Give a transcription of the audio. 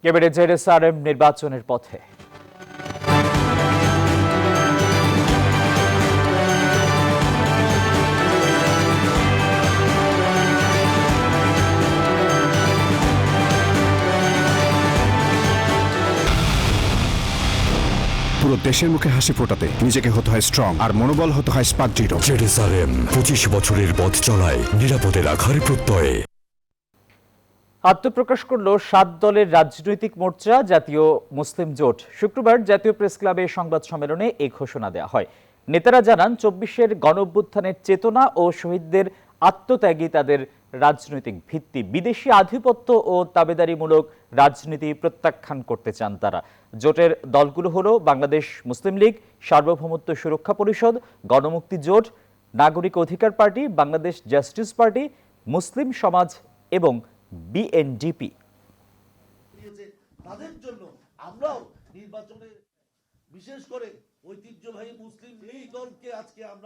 এবারে জেরুসালেম নির্বাচনের পথে। পুরো দেশের মুখে হাসি ফোটাতে নিজেকে হতে হয় স্ট্রং, আর মনোবল হতে হয় স্পার্ক জিরো। জেরুসালেম 25 বছরের পথ চলায় নিরাপদে রাখার প্রত্যয়ে। আত্মপ্রকাশ করল 7 দলের রাজনৈতিক মোর্চা জাতীয় মুসলিম জোট। শুক্রবার জাতীয় প্রেস ক্লাবে সংবাদ সম্মেলনে এই ঘোষণা দেওয়া হয়। নেতারা জানান 24-এর গণঅভ্যুত্থানের চেতনা ও শহীদদের আত্মত্যাগী তাদের রাজনৈতিক ভিত্তি। বিদেশি আধিপত্য ও তাবেদারিমূলক রাজনীতি প্রত্যাখ্যান করতে চান তারা। জোটের দলগুলো হলো বাংলাদেশ মুসলিম লীগ, সার্বভৌমত্ব সুরক্ষা পরিষদ, গণমুক্তি জোট, নাগরিক অধিকার পার্টি, বাংলাদেশ জাস্টিস পার্টি, মুসলিম সমাজ এবং বিএনডিপি। তাদের জন্য আমরাও নির্বাচনে বিশেষ করে ঐতিহ্যবাহী মুসলিম এই দলকে আজকে আমরা